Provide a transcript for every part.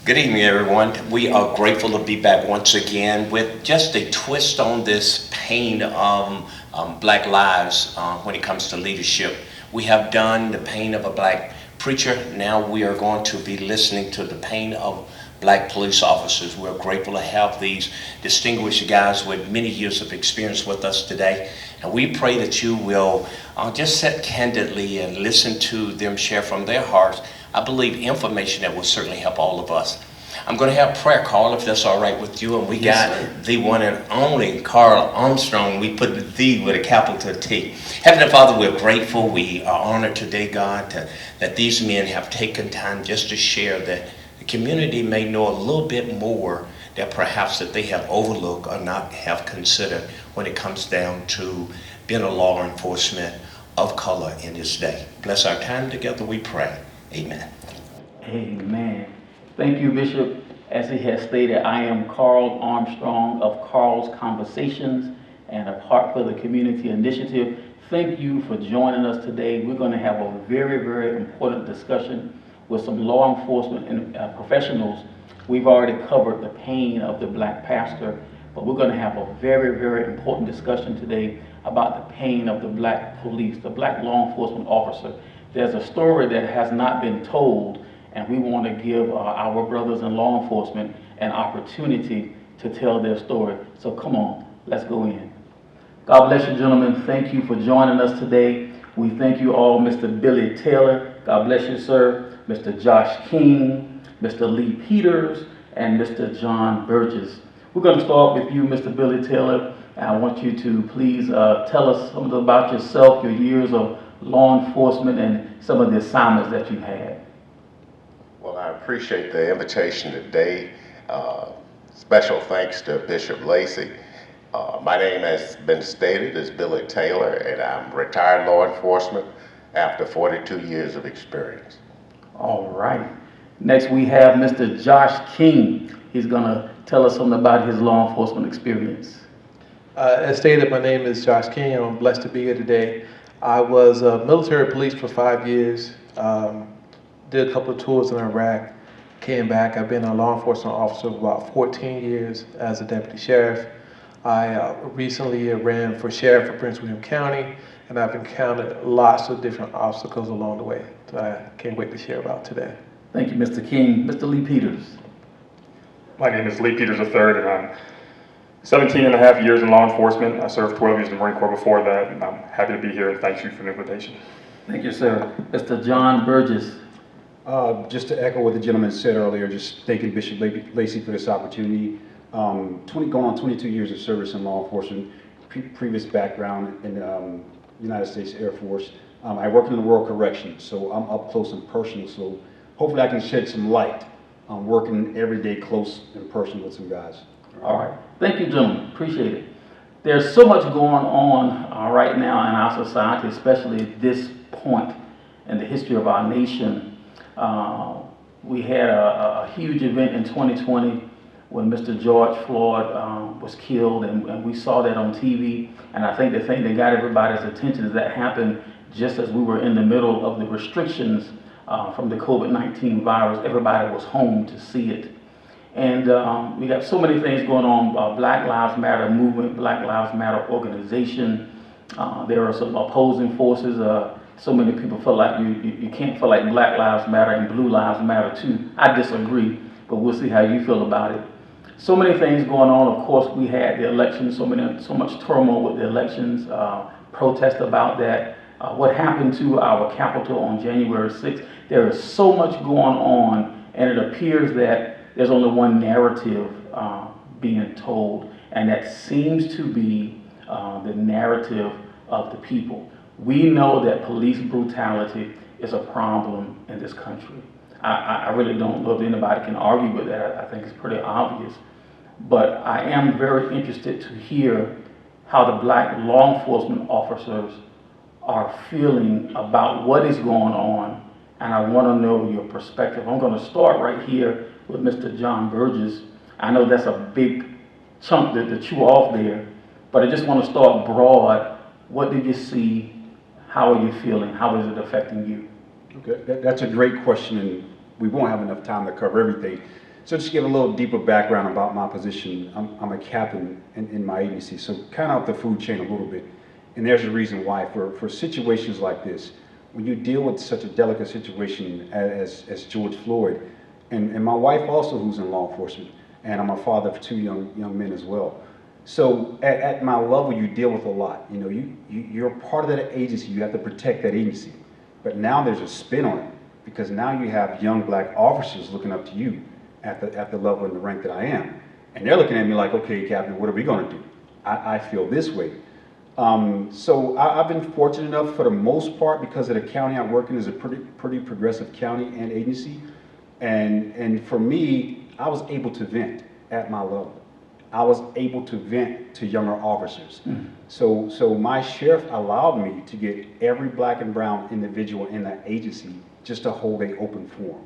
Good evening, everyone. We are grateful to be back once again with just a twist on this pain of black lives when it comes to leadership. We have done the pain of a black preacher. Now we are going to be listening to the pain of black police officers. We're grateful to have these distinguished guys with many years of experience with us today. And we pray that you will just sit candidly and listen to them share from their hearts. I believe information that will certainly help all of us. I'm going to have prayer, Carl, if that's all right with you. And we got the one and only Carl Armstrong. We put the "the" with a capital T. Heavenly Father, we're grateful. We are honored today, God, that these men have taken time just to share that the community may know a little bit more that perhaps that they have overlooked or not have considered when it comes down to being a law enforcement of color in this day. Bless our time together, we pray. Amen. Amen. Thank you, Bishop. As he has stated, I am Carl Armstrong of Carlsconversations and of Heart for the Community Initiative. Thank you for joining us today. We're going to have a very, very important discussion with some law enforcement and professionals. We've already covered the pain of the black pastor, but we're going to have a very, very important discussion today about the pain of the black police, the black law enforcement officer. There's a story that has not been told, and we want to give our brothers in law enforcement an opportunity to tell their story. So come on, let's go in. God bless you, gentlemen. Thank you for joining us today. We thank you all, Mr. Billy Taylor. God bless you, sir. Mr. Josh King, Mr. Lee Peters, and Mr. John Burgess. We're going to start with you, Mr. Billy Taylor. I want you to please tell us something about yourself, your years of law enforcement, and some of the assignments that you've had. Well, I appreciate the invitation today. Special thanks to Bishop Lacey. My name has been stated is Billy Taylor, and I'm retired law enforcement after 42 years of experience. All right. Next we have Mr. Josh King. He's going to tell us something about his law enforcement experience. As stated, my name is Josh King. I'm blessed to be here today. I was military police for 5 years, did a couple of tours in Iraq, came back. I've been a law enforcement officer for about 14 years as a deputy sheriff. I recently ran for sheriff for Prince William County, and I've encountered lots of different obstacles along the way that I can't wait to share about today. Thank you, Mr. King. Mr. Lee Peters. My name is Lee Peters III, and I'm 17 and a half years in law enforcement. I served 12 years in the Marine Corps before that, and I'm happy to be here, and thank you for the invitation. Thank you, sir. Mr. John Burgess. Just to echo what the gentleman said earlier, just thanking Bishop Lacey for this opportunity. Going on 22 years of service in law enforcement, previous background in the United States Air Force. I work in the Rural Corrections, so I'm up close and personal, so hopefully I can shed some light on working every day close and personal with some guys. All right. Thank you, gentlemen. Appreciate it. There's so much going on right now in our society, especially at this point in the history of our nation. We had a huge event in 2020 when Mr. George Floyd was killed, and we saw that on TV. And I think the thing that got everybody's attention is that happened just as we were in the middle of the restrictions from the COVID-19 virus. Everybody was home to see it. And we got so many things going on. Black Lives Matter movement, Black Lives Matter organization. There are some opposing forces. So many people feel like you can't feel like Black Lives Matter and Blue Lives Matter too. I disagree, but we'll see how you feel about it. So many things going on. Of course, we had the elections, so much turmoil with the elections, protest about that. What happened to our Capitol on January 6th? There is so much going on, and it appears that there's only one narrative being told, and that seems to be the narrative of the people. We know that police brutality is a problem in this country. I really don't know if anybody can argue with that. I think it's pretty obvious. But I am very interested to hear how the black law enforcement officers are feeling about what is going on, and I want to know your perspective. I'm going to start right here with Mr. John Burgess. I know that's a big chunk to chew off there, but I just want to start broad. What did you see? How are you feeling? How is it affecting you? Okay, that's a great question, and we won't have enough time to cover everything. So just to give a little deeper background about my position, I'm a captain in my agency, so kind of up the food chain a little bit. And there's a reason why. For situations like this, when you deal with such a delicate situation as George Floyd, and my wife also who's in law enforcement, and I'm a father of two young men as well. So at my level, you deal with a lot. You know, you're part of that agency. You have to protect that agency. But now there's a spin on it because now you have young black officers looking up to you at the level and the rank that I am, and they're looking at me like, okay, Captain, what are we going to do? I feel this way. So I've been fortunate enough for the most part because of the county I work in is a pretty progressive county and agency, and for me, I was able to vent at my level. I was able to vent to younger officers. So my sheriff allowed me to get every black and brown individual in that agency just to hold an open forum.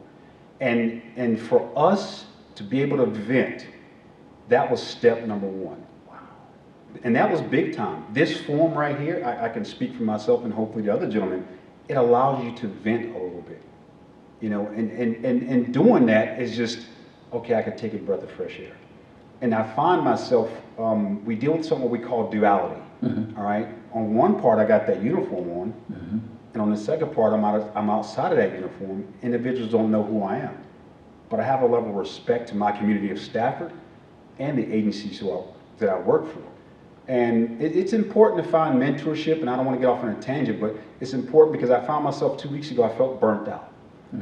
And for us to be able to vent, that was step number one. And that was big time. This forum right here, I can speak for myself and hopefully the other gentlemen, it allows you to vent a little bit. You know, and doing that is just, okay, I can take a breath of fresh air. And I find myself, we deal with something we call duality, all right? On one part, I got that uniform on, and on the second part, I'm outside of that uniform. Individuals don't know who I am. But I have a level of respect to my community of Stafford and the agencies that I work for. And it's important to find mentorship, and I don't want to get off on a tangent, but it's important because I found myself 2 weeks ago, I felt burnt out.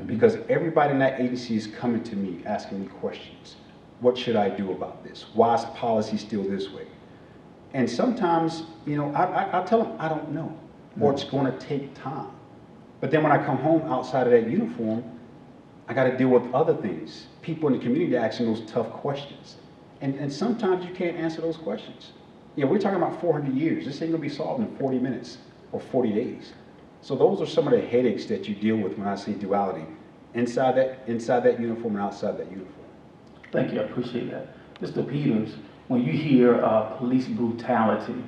Because everybody in that agency is coming to me, asking me questions. What should I do about this? Why is policy still this way? And sometimes, you know, I tell them I don't know, or it's going to take time. But then when I come home outside of that uniform, I got to deal with other things. People in the community asking those tough questions. And sometimes you can't answer those questions. You know, we're talking about 400 years. This ain't going to be solved in 40 minutes or 40 days. So those are some of the headaches that you deal with when I say duality, inside that uniform and outside that uniform. Thank you, I appreciate that. Mr. Peters, when you hear police brutality,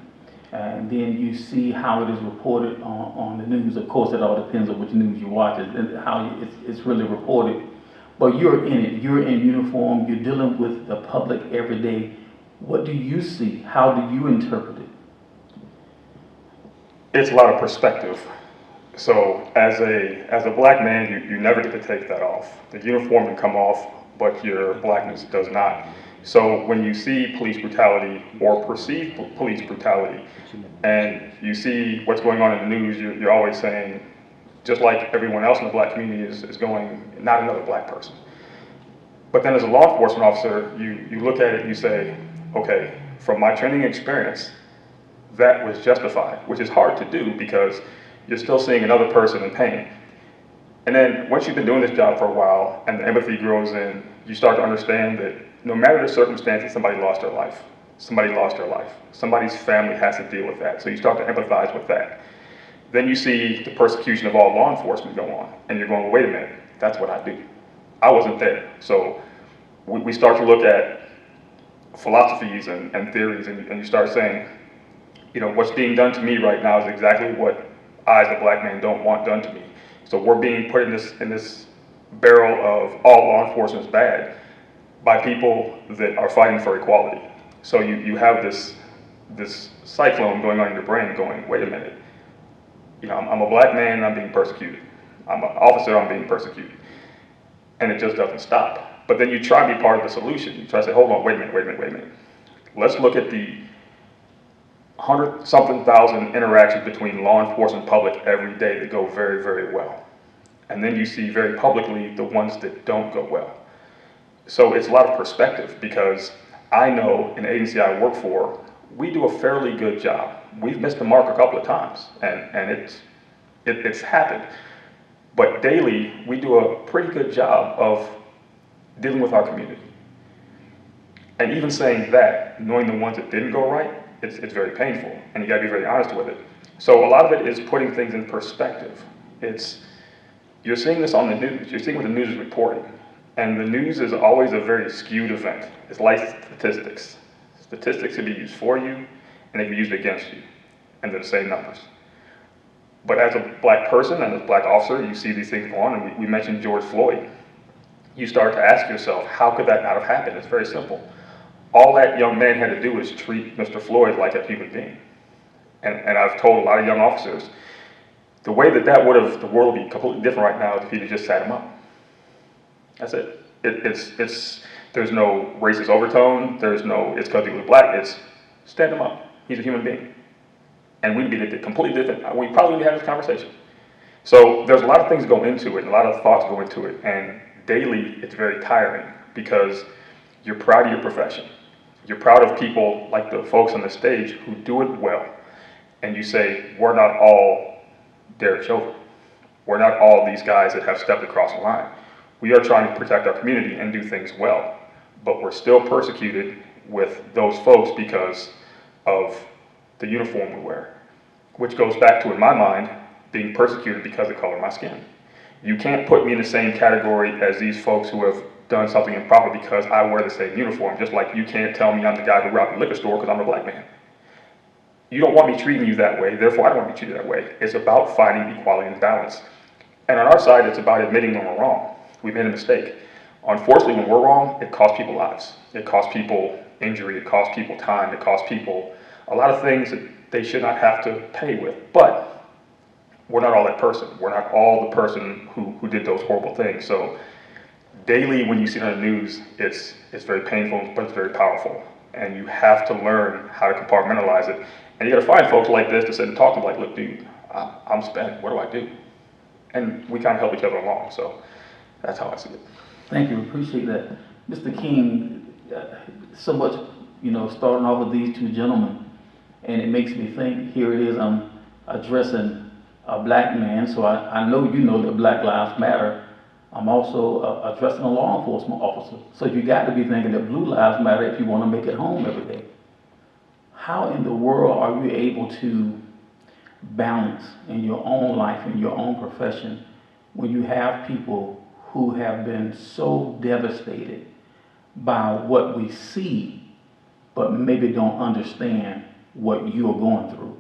and then you see how it is reported on the news, of course it all depends on which news you watch and how it's really reported, but you're in it, you're in uniform, you're dealing with the public every day. What do you see? How do you interpret it? It's a lot of perspective. So as a black man, you never get to take that off. The uniform can come off, but your blackness does not. So when you see police brutality or perceived police brutality, and you see what's going on in the news, you're always saying, just like everyone else in the black community is going, not another black person. But then as a law enforcement officer, you look at it and you say, okay, from my training experience, that was justified, which is hard to do because you're still seeing another person in pain. And then once you've been doing this job for a while and the empathy grows in, you start to understand that no matter the circumstances, somebody lost their life. Somebody lost their life. Somebody's family has to deal with that. So you start to empathize with that. Then you see the persecution of all law enforcement go on. And you're going, well, wait a minute, that's what I do. I wasn't there. So we start to look at philosophies and theories, and you start saying, you know, what's being done to me right now is exactly what I, as a black man, don't want done to me. So we're being put in this barrel of all law enforcement is bad by people that are fighting for equality. So you have this cyclone going on in your brain going, wait a minute, you know, I'm a black man and I'm being persecuted. I'm an officer, I'm being persecuted. And it just doesn't stop. But then you try to be part of the solution. You try to say, hold on, wait a minute. Let's look at the 100-something thousand interactions between law enforcement and public every day that go very, very well. And then you see very publicly the ones that don't go well. So it's a lot of perspective because I know in the agency I work for, we do a fairly good job. We've missed the mark a couple of times and it's happened. But daily, we do a pretty good job of dealing with our community. And even saying that, knowing the ones that didn't go right, it's very painful, and you gotta be very honest with it. So a lot of it is putting things in perspective. You're seeing this on the news, you're seeing what the news is reporting, and the news is always a very skewed event. It's like statistics. Statistics can be used for you, and they can be used against you, and they're the same numbers. But as a black person and as a black officer, you see these things go on, and we mentioned George Floyd. you start to ask yourself, how could that not have happened? It's very simple. All that young man had to do was treat Mr. Floyd like a human being. And I've told a lot of young officers, the way that the world would be completely different right now if he'd have just sat him up. That's it. There's no racist overtone. There's no, it's because he was black. It's stand him up. He's a human being. And we'd be completely different. We probably would have this conversation. So there's a lot of things go into it, and a lot of thoughts go into it, and daily it's very tiring because you're proud of your profession. You're proud of people like the folks on the stage who do it well. And you say, we're not all Derek Chauvin. We're not all these guys that have stepped across the line. We are trying to protect our community and do things well, but we're still persecuted with those folks because of the uniform we wear, which goes back to, in my mind, being persecuted because of the color of my skin. You can't put me in the same category as these folks who have done something improper because I wear the same uniform, just like you can't tell me I'm the guy who robbed the liquor store because I'm a black man. You don't want me treating you that way, therefore I don't want to be treated that way. It's about finding equality and balance. And on our side, it's about admitting when we're wrong. We made a mistake. Unfortunately, when we're wrong, it costs people lives. It costs people injury, it costs people time, it costs people a lot of things that they should not have to pay with. But we're not all that person. We're not all the person who did those horrible things. So daily when you see it on the news, it's very painful, but it's very powerful. And you have to learn how to compartmentalize it. And you gotta find folks like this to sit and talk to them like, look, dude, I'm spent, what do I do? And we kind of help each other along, so that's how I see it. Thank you, appreciate that. Mr. King, so much, starting off with these two gentlemen, and it makes me think, here it is, I'm addressing a black man, so I know you know that Black Lives Matter. I'm also addressing a law enforcement officer. So you got to be thinking that blue lives matter if you want to make it home every day. How in the world are you able to balance in your own life, in your own profession, when you have people who have been so devastated by what we see, but maybe don't understand what you are going through?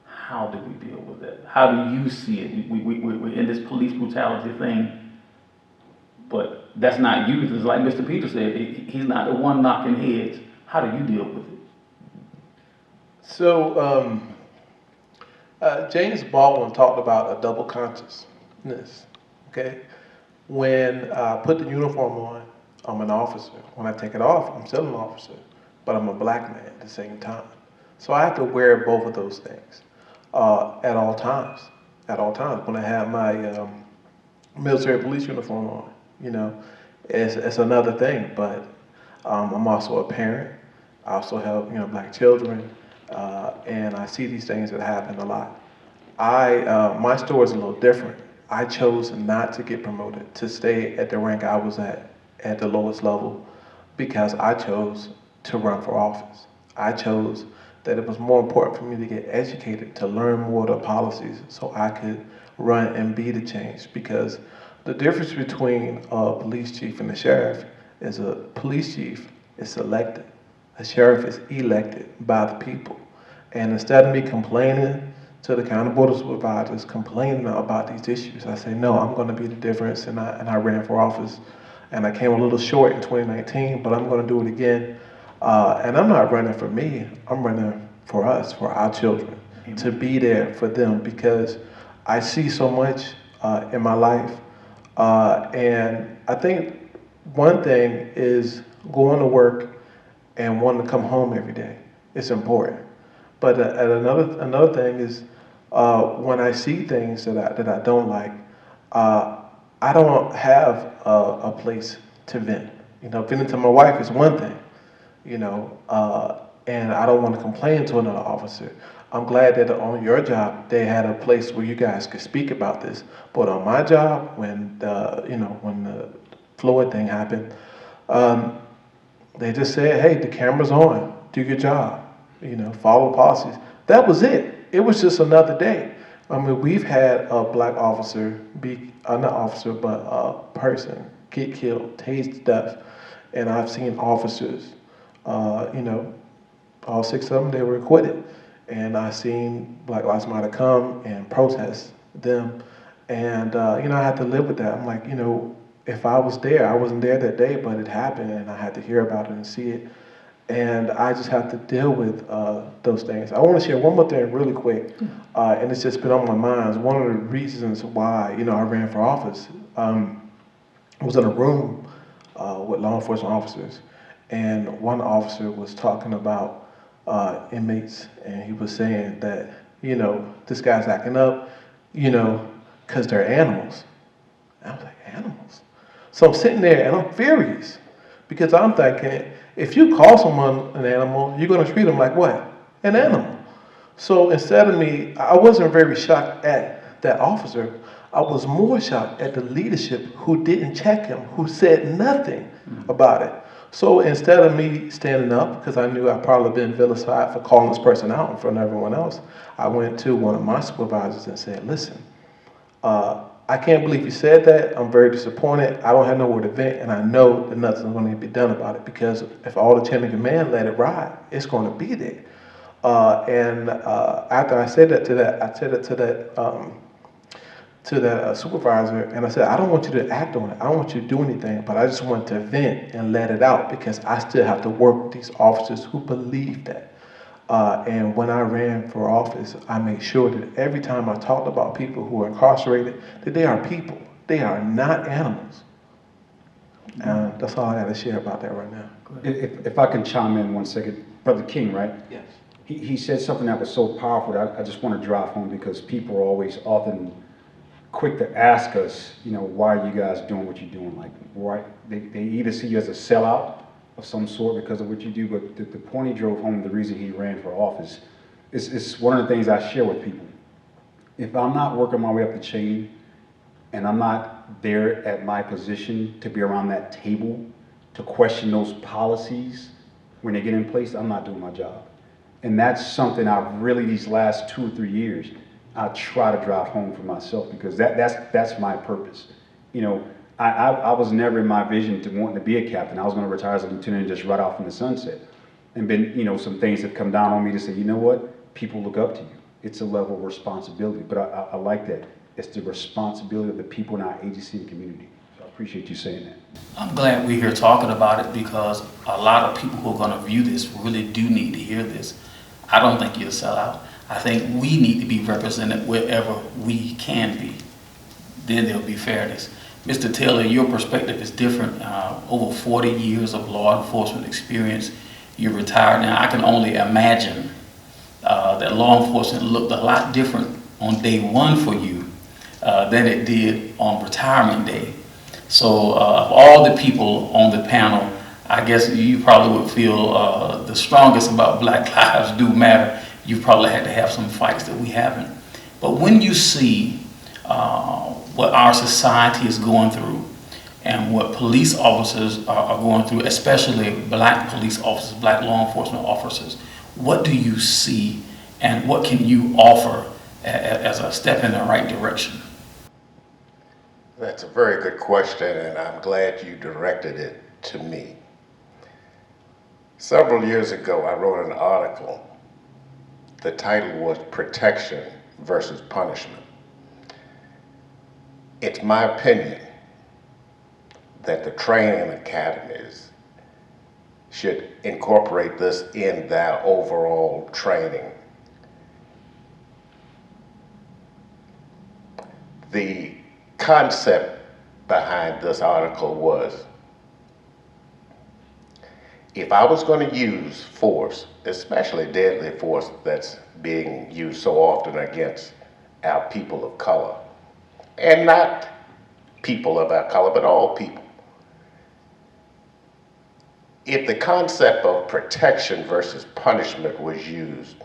How do we deal with that? How do you see it? We're in this police brutality thing, but that's not you. It's like Mr. Peter said, he's not the one knocking heads. How do you deal with it? So, James Baldwin talked about a double consciousness, okay? When I put the uniform on, I'm an officer. When I take it off, I'm still an officer, but I'm a black man at the same time. So I have to wear both of those things at all times. At all times. When I have my military police uniform on, it's another thing. But I'm also a parent. I also have black children, and I see these things that happen a lot. My story is a little different. I chose not to get promoted, to stay at the rank I was at the lowest level, because I chose to run for office. I chose that it was more important for me to get educated, to learn more of the policies so I could run and be the change. Because the difference between a police chief and a sheriff is a police chief is elected. A sheriff is elected by the people. And instead of me complaining to the county board of supervisors, complaining about these issues, I say, no, I'm gonna be the difference, and I ran for office. And I came a little short in 2019, but I'm gonna do it again. And I'm not running for me, I'm running for us, for our children, to be there for them, because I see so much in my life. And I think one thing is going to work and wanting to come home every day. It's important. But another thing is when I see things that I don't like, I don't have a place to vent. Venting to my wife is one thing, and I don't want to complain to another officer. I'm glad that on your job they had a place where you guys could speak about this. But on my job, when the Floyd thing happened, they just said, "Hey, the camera's on. Do your job. Follow policies." That was it. It was just another day. I mean, we've had a black officer not officer, but a person get killed, tased to death, and I've seen officers, all 6 of them, they were acquitted. And I seen Black Lives Matter come and protest them. And, I had to live with that. I'm like, if I was there, I wasn't there that day, but it happened and I had to hear about it and see it. And I just have to deal with those things. I want to share one more thing really quick, and it's just been on my mind. It's one of the reasons why, I ran for office. I was in a room with law enforcement officers, and one officer was talking about inmates, and he was saying that, this guy's acting up, because they're animals. And I was like, animals? So I'm sitting there and I'm furious because I'm thinking, if you call someone an animal, you're going to treat them like what? An animal. So instead of me, I wasn't very shocked at that officer. I was more shocked at the leadership who didn't check him, who said nothing about it. So instead of me standing up, because I knew I'd probably been vilified for calling this person out in front of everyone else, I went to one of my supervisors and said, listen, I can't believe you said that. I'm very disappointed. I don't have nowhere to vent, and I know that nothing's going to be done about it because if all the chain of command let it ride, it's going to be there. After I said that to that, I said it to that supervisor, and I said, I don't want you to act on it. I don't want you to do anything, but I just want to vent and let it out because I still have to work with these officers who believe that. And when I ran for office, I made sure that every time I talked about people who are incarcerated, that they are people. They are not animals. And that's all I got to share about that right now. If I can chime in 1 second, Brother King, right? Yes. He said something that was so powerful that I just want to drive home because people are always often quick to ask us, why are you guys doing what you're doing? Like, why? They either see you as a sellout of some sort because of what you do, but the point he drove home, the reason he ran for office, is one of the things I share with people. If I'm not working my way up the chain and I'm not there at my position to be around that table to question those policies when they get in place, I'm not doing my job. And that's something I've really, these last 2 or 3 years, I try to drive home for myself because that's my purpose. I was never in my vision to wanting to be a captain. I was going to retire as a lieutenant and just ride off in the sunset. And then, some things have come down on me to say, you know what? People look up to you. It's a level of responsibility. But I like that. It's the responsibility of the people in our agency and community. So I appreciate you saying that. I'm glad we're here talking about it because a lot of people who are going to view this really do need to hear this. I don't think you're a sellout. I think we need to be represented wherever we can be. Then there'll be fairness. Mr. Taylor, your perspective is different. Over 40 years of law enforcement experience. You're retired now. I can only imagine that law enforcement looked a lot different on day one for you than it did on retirement day. So of all the people on the panel, I guess you probably would feel the strongest about Black Lives Do Matter. You probably had to have some fights that we haven't. But when you see what our society is going through and what police officers are going through, especially black police officers, black law enforcement officers, what do you see and what can you offer as a step in the right direction? That's a very good question, and I'm glad you directed it to me. Several years ago, I wrote an article. The title was Protection versus Punishment. It's my opinion that the training academies should incorporate this in their overall training. The concept behind this article was, if I was going to use force, especially deadly force that's being used so often against our people of color, and not people of our color, but all people, if the concept of protection versus punishment was used,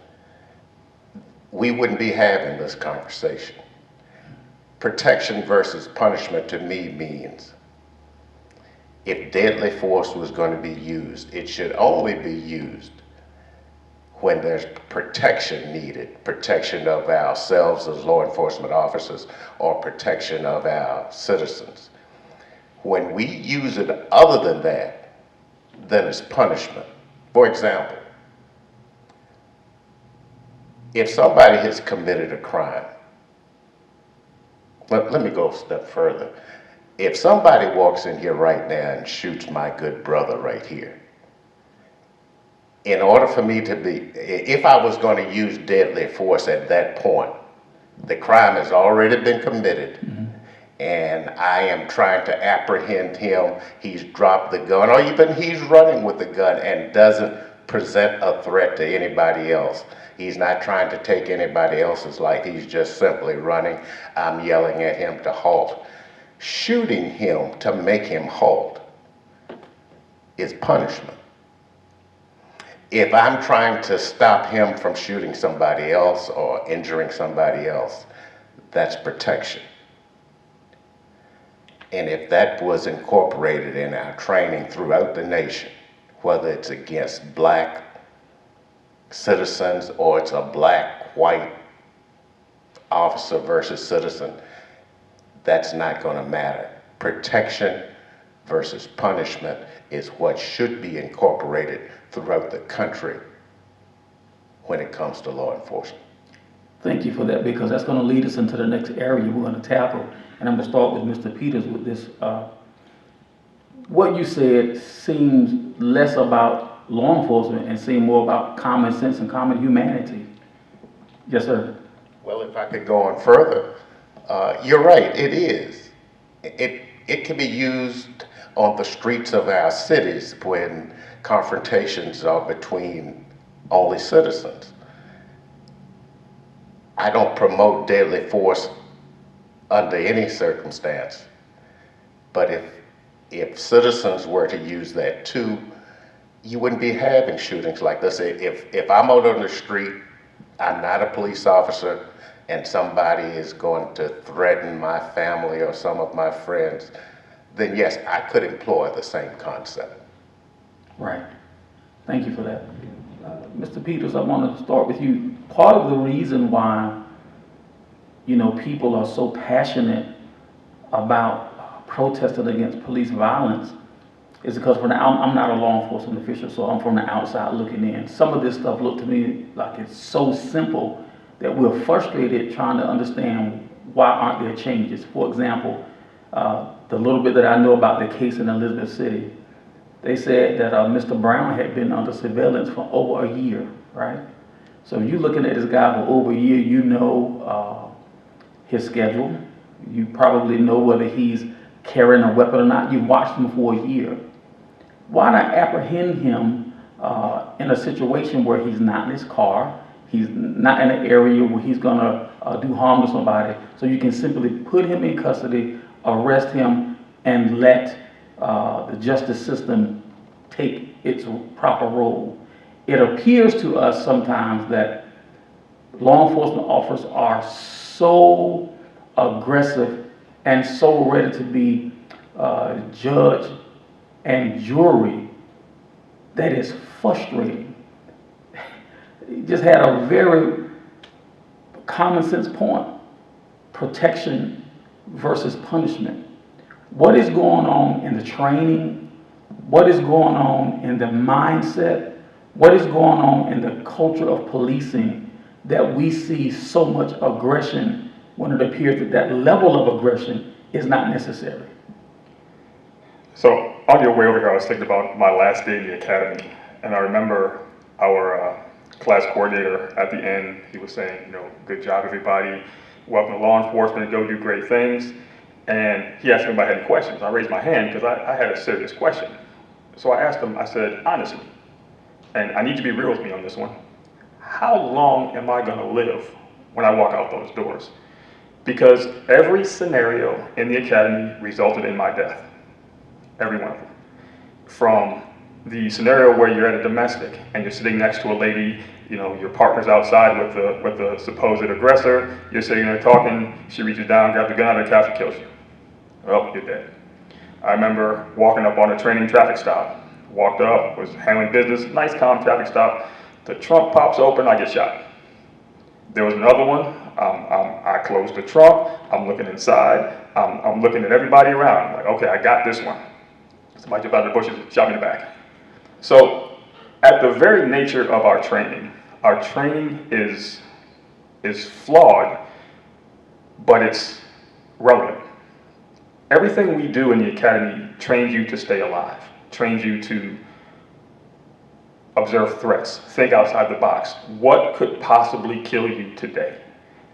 we wouldn't be having this conversation. Protection versus punishment to me means if deadly force was going to be used, it should only be used when there's protection needed, protection of ourselves as law enforcement officers or protection of our citizens. When we use it other than that, then it's punishment. For example, if somebody has committed a crime, let me go a step further. If somebody walks in here right now and shoots my good brother right here, in order for me to be, if I was going to use deadly force at that point, the crime has already been committed, and I am trying to apprehend him. He's dropped the gun, or even he's running with the gun and doesn't present a threat to anybody else. He's not trying to take anybody else's life. He's just simply running. I'm yelling at him to halt. Shooting him to make him halt is punishment. If I'm trying to stop him from shooting somebody else or injuring somebody else, that's protection. And if that was incorporated in our training throughout the nation, whether it's against black citizens or it's a black-white officer versus citizen, that's not going to matter. Protection versus punishment is what should be incorporated throughout the country when it comes to law enforcement. Thank you for that, because that's going to lead us into the next area we're going to tackle. And I'm going to start with Mr. Peters with this. What you said seems less about law enforcement and seems more about common sense and common humanity. Yes, sir. Well, if I could go on further, you're right, it is. It can be used on the streets of our cities when confrontations are between only citizens. I don't promote deadly force under any circumstance, but if citizens were to use that too, you wouldn't be having shootings like this. If I'm out on the street, I'm not a police officer, and somebody is going to threaten my family or some of my friends, then yes, I could employ the same concept. Right. Thank you for that. Mr. Peters, I want to start with you. Part of the reason why, people are so passionate about protesting against police violence is because I'm not a law enforcement official, so I'm from the outside looking in. Some of this stuff looked to me like it's so simple that we're frustrated trying to understand why aren't there changes. For example, the little bit that I know about the case in Elizabeth City, they said that Mr. Brown had been under surveillance for over a year, right? So if you're looking at this guy for over a year, you know his schedule. You probably know whether he's carrying a weapon or not. You've watched him for a year. Why not apprehend him in a situation where he's not in his car, he's not in an area where he's gonna do harm to somebody, so you can simply put him in custody, arrest him, and let the justice system take its proper role. It appears to us sometimes that law enforcement officers are so aggressive and so ready to be judge and jury that is frustrating. He just had a very common sense point: protection versus punishment. What is going on in the training? What is going on in the mindset? What is going on in the culture of policing that we see so much aggression when it appears that that level of aggression is not necessary? So on your way over here, I was thinking about my last day in the academy, and I remember our class coordinator at the end, he was saying, good job everybody, welcome to law enforcement, go do great things. And he asked me if I had any questions. I raised my hand because I had a serious question. So I asked him, I said, honestly, and I need you to be real with me on this one, how long am I gonna live when I walk out those doors? Because every scenario in the academy resulted in my death. Every one of them. From the scenario where you're at a domestic and you're sitting next to a lady, your partner's outside with the supposed aggressor, you're sitting there talking, she reaches down, grabs the gun out of the couch and kills you. Well, you're dead. I remember walking up on a training traffic stop. Walked up, was handling business, nice calm traffic stop. The trunk pops open, I get shot. There was another one, I closed the trunk, I'm looking inside, I'm looking at everybody around. I'm like, okay, I got this one. Somebody jumped out of the bushes, shot me in the back. So, at the very nature of our training is flawed, but it's relevant. Everything we do in the academy trains you to stay alive, trains you to observe threats, think outside the box. What could possibly kill you today?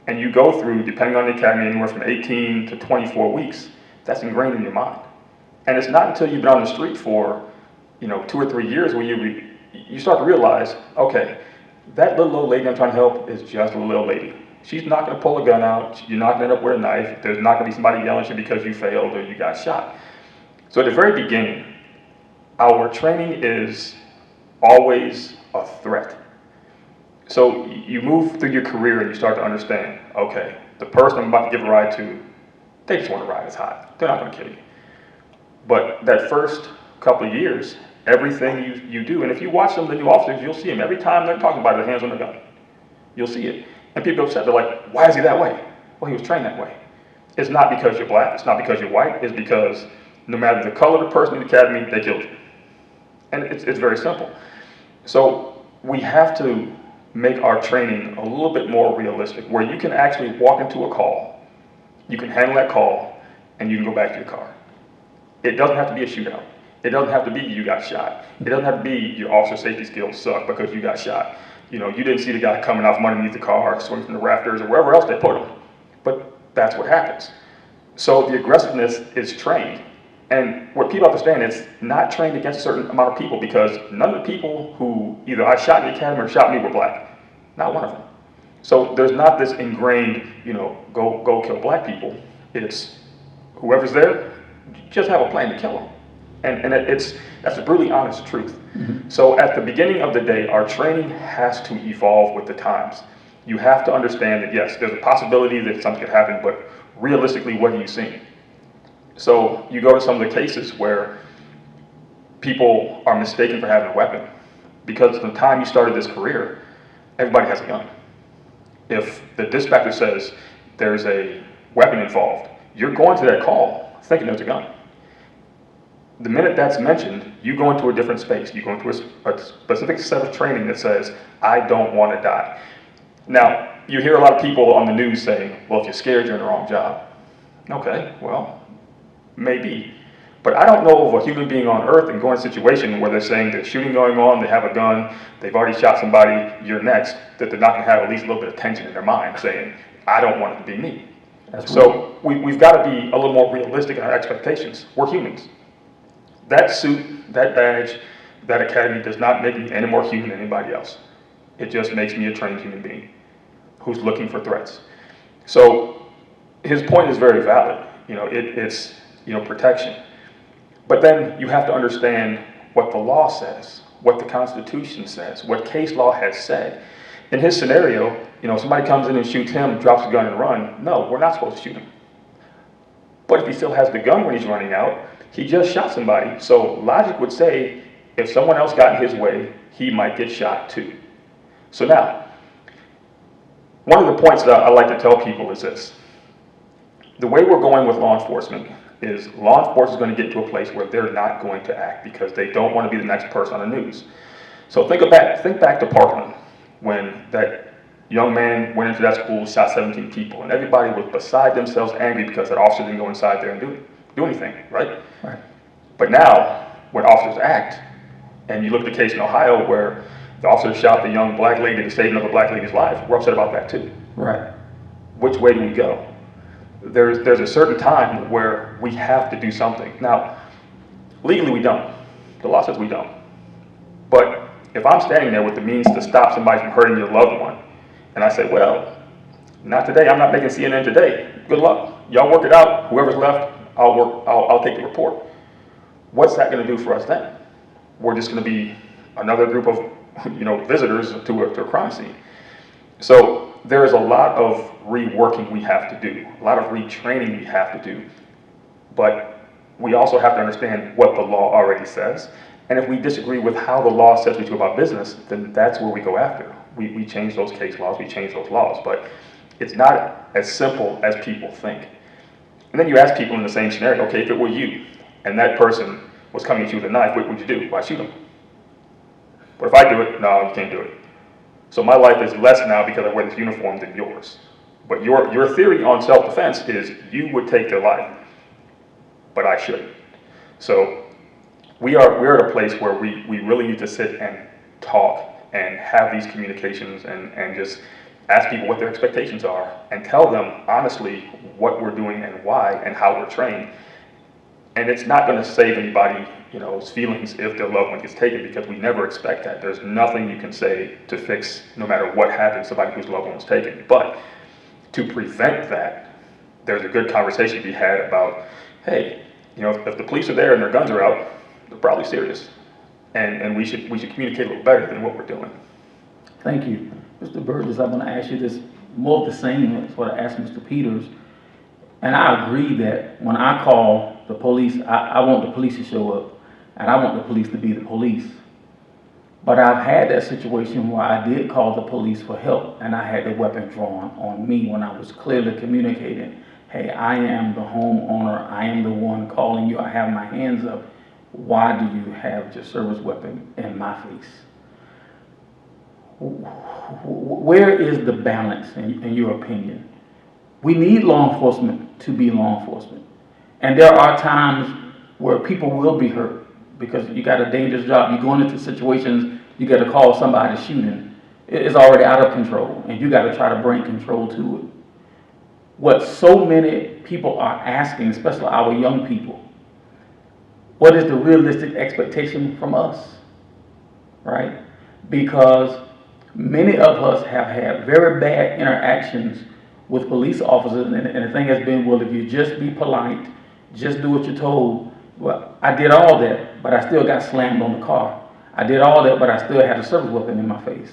And you go through, depending on the academy, anywhere from 18 to 24 weeks. That's ingrained in your mind. And it's not until you've been on the street for, 2 or 3 years where you start to realize, okay, that little old lady I'm trying to help is just a little old lady. She's not going to pull a gun out. You're not going to end up with a knife. There's not going to be somebody yelling at you because you failed or you got shot. So at the very beginning, our training is always a threat. So you move through your career and you start to understand, okay, the person I'm about to give a ride to, they just want to ride. It's hot. They're not going to kill you. But that first couple of years, everything you do, and if you watch some of the new officers, you'll see them. Every time they're talking about it, their hands on the gun. You'll see it. And people get upset. They're like, why is he that way? Well, he was trained that way. It's not because you're black. It's not because you're white. It's because no matter the color of the person in the academy, they killed you. And it's very simple. So we have to make our training a little bit more realistic, where you can actually walk into a call, you can handle that call, and you can go back to your car. It doesn't have to be a shootout. It doesn't have to be you got shot. It doesn't have to be your officer safety skills suck because you got shot. You didn't see the guy coming out from underneath the car, swinging from the rafters, or wherever else they put him. But that's what happens. So the aggressiveness is trained. And what people understand, it's not trained against a certain amount of people, because none of the people who either I shot in the academy or shot me were black. Not one of them. So there's not this ingrained, go kill black people. It's whoever's there, just have a plan to kill them. And that's a brutally honest truth. Mm-hmm. So at the beginning of the day, our training has to evolve with the times. You have to understand that, yes, there's a possibility that something could happen, but realistically, what are you seeing? So you go to some of the cases where people are mistaken for having a weapon, because from the time you started this career, everybody has a gun. If the dispatcher says there's a weapon involved, you're going to that call thinking there's a gun. The minute that's mentioned, you go into a different space. You go into a specific set of training that says, I don't want to die. Now, you hear a lot of people on the news saying, well, if you're scared, you're in the wrong job. Okay, well, maybe. But I don't know of a human being on earth and go in a situation where they're saying there's shooting going on, they have a gun, they've already shot somebody, you're next, that they're not going to have at least a little bit of tension in their mind saying, I don't want it to be me. So we've got to be a little more realistic in our expectations. We're humans. That suit, that badge, that academy does not make me any more human than anybody else. It just makes me a trained human being who's looking for threats. So his point is very valid. It's protection. But then you have to understand what the law says, what the Constitution says, what case law has said. In his scenario, somebody comes in and shoots him, drops a gun and run. No, we're not supposed to shoot him. But if he still has the gun when he's running out, he just shot somebody. So logic would say, if someone else got in his way, he might get shot too. So now, one of the points that I like to tell people is this. The way we're going with law enforcement is law enforcement is going to get to a place where they're not going to act because they don't want to be the next person on the news. So think back to Parkland, when that young man went into that school, shot 17 people, and everybody was beside themselves angry because that officer didn't go inside there and do anything, right? Right. But now, when officers act, and you look at the case in Ohio where the officer shot the young black lady to save another black lady's life, we're upset about that too. Right. Which way do we go? There's a certain time where we have to do something. Now, legally we don't. The law says we don't. But if I'm standing there with the means to stop somebody from hurting your loved one, and I say, well, not today, I'm not making CNN today. Good luck. Y'all work it out. Whoever's left, I'll take the report. What's that going to do for us then? We're just going to be another group of visitors to a crime scene. So there is a lot of reworking we have to do, a lot of retraining we have to do. But we also have to understand what the law already says. And if we disagree with how the law says we do about business, then that's where we go after. We change those case laws, we change those laws. But it's not as simple as people think. And then you ask people in the same scenario, okay, if it were you, and that person was coming at you with a knife, what would you do? Why shoot him? But if I do it, no, you can't do it. So my life is less now because I wear this uniform than yours. But your theory on self-defense is you would take their life. but I shouldn't. So we're at a place where we really need to sit and talk and have these communications and just ask people what their expectations are and tell them honestly what we're doing and why and how we're trained. And it's not going to save anybody's feelings if their loved one gets taken, because we never expect that. There's nothing you can say to fix, no matter what happens, somebody whose loved one was taken. But to prevent that, there's a good conversation to be had about, hey, if the police are there and their guns are out, they're probably serious. And we should communicate a little better than what we're doing. Thank you. Mr. Burgess, I'm going to ask you this more of the same as what I asked Mr. Peters. And I agree that when I call the police, I want the police to show up, and I want the police to be the police. But I've had that situation where I did call the police for help, and I had the weapon drawn on me when I was clearly communicating, hey, I am the homeowner, I am the one calling you, I have my hands up. Why do you have your service weapon in my face? Where is the balance in your opinion? We need law enforcement to be law enforcement. And there are times where people will be hurt because you got a dangerous job. You're going into situations, you got to call somebody shooting. It's already out of control, and you got to try to bring control to it. What so many people are asking, especially our young people, what is the realistic expectation from us, right? Because many of us have had very bad interactions with police officers, and the thing has been, well, if you just be polite, just do what you're told. Well, I did all that, but I still got slammed on the car. I did all that, but I still had a service weapon in my face.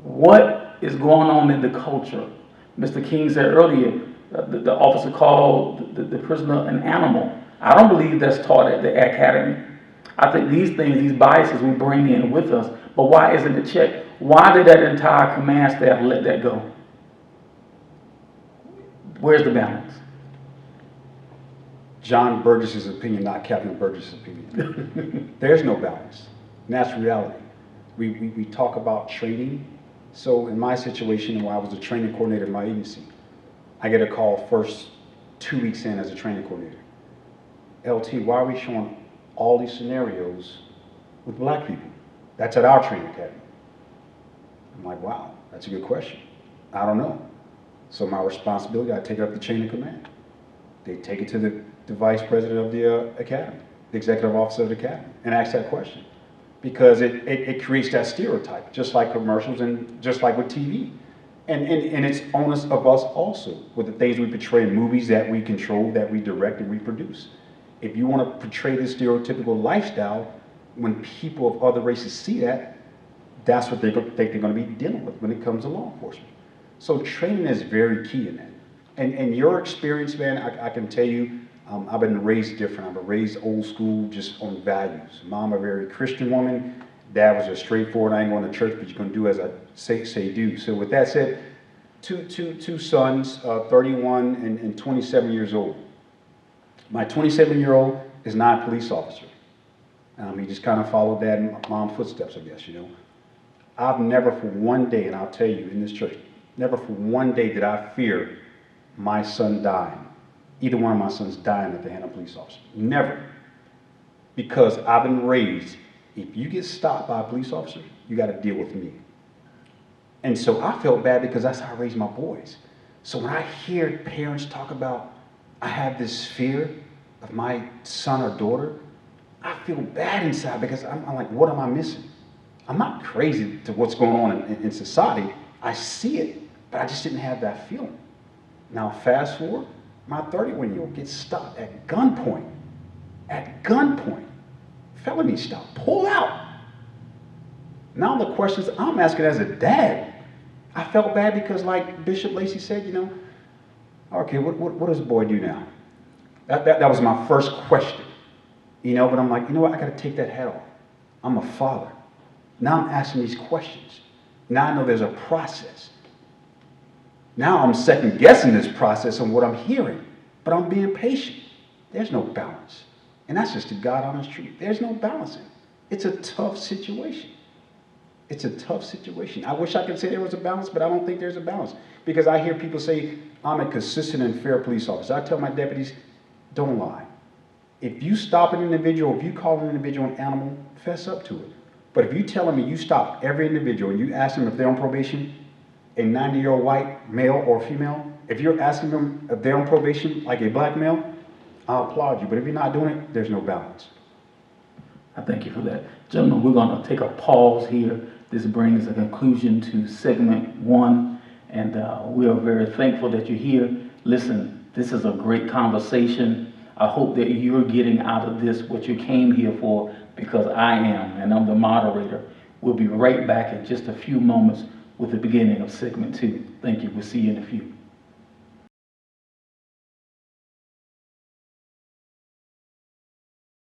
What is going on in the culture? Mr. King said earlier, the officer called the prisoner an animal. I don't believe that's taught at the academy. I think these things, these biases we bring in with us, but why isn't it checked? Why did that entire command staff let that go? Where's the balance? John Burgess's opinion, not Captain Burgess's opinion. There's no balance. And that's reality. We talk about training. So in my situation, when I was a training coordinator in my agency, I get a call first 2 weeks in as a training coordinator. LT, why are we showing all these scenarios with black people? That's at our training academy. I'm like, wow, that's a good question. I don't know. So my responsibility, I take it up the chain of command. They take it to the vice president of the academy, the executive officer of the academy, and ask that question. Because it creates that stereotype, just like commercials and just like with TV. And it's onus of us also with the things we portray in movies that we control, that we direct and we produce. If you want to portray this stereotypical lifestyle, when people of other races see that, that's what they think they're going to be dealing with when it comes to law enforcement. So training is very key in that. And your experience, man, I can tell you, I've been raised different. I've been raised old school, just on values. Mom, a very Christian woman. Dad was just straightforward. I ain't going to church, but you're going to do as I say do. So with that said, two sons, 31 and 27 years old. My 27-year-old is not a police officer. He just kind of followed dad and mom's footsteps, I guess, I've never for one day, and I'll tell you in this church, never for one day did I fear my son dying. Either one of my sons dying at the hand of a police officer. Never. Because I've been raised, if you get stopped by a police officer, you got to deal with me. And so I felt bad because that's how I raised my boys. So when I hear parents talk about, I have this fear of my son or daughter, I feel bad inside because I'm like, what am I missing? I'm not crazy to what's going on in society. I see it, but I just didn't have that feeling. Now fast forward, my 31-year-old gets stopped at gunpoint. At gunpoint. Felony stop. Pull out. Now the questions I'm asking as a dad, I felt bad because like Bishop Lacey said, okay, what does the boy do now? That was my first question. But I'm like, what? I got to take that hat off. I'm a father. Now I'm asking these questions. Now I know there's a process. Now I'm second guessing this process on what I'm hearing, but I'm being patient. There's no balance. And that's just the God honest truth. There's no balancing. It's a tough situation. It's a tough situation. I wish I could say there was a balance, but I don't think there's a balance. Because I hear people say, I'm a consistent and fair police officer. I tell my deputies, don't lie. If you stop an individual, if you call an individual an animal, fess up to it. But if you telling me you stop every individual and you ask them if they're on probation, a 90-year-old white male or female, if you're asking them if they're on probation like a black male, I'll applaud you. But if you're not doing it, there's no balance. I thank you for that. Gentlemen, we're going to take a pause here. This brings a conclusion to segment 1, and we are very thankful that you're here. Listen, this is a great conversation. I hope that you're getting out of this what you came here for, because I am, and I'm the moderator. We'll be right back in just a few moments with the beginning of segment 2. Thank you. We'll see you in a few.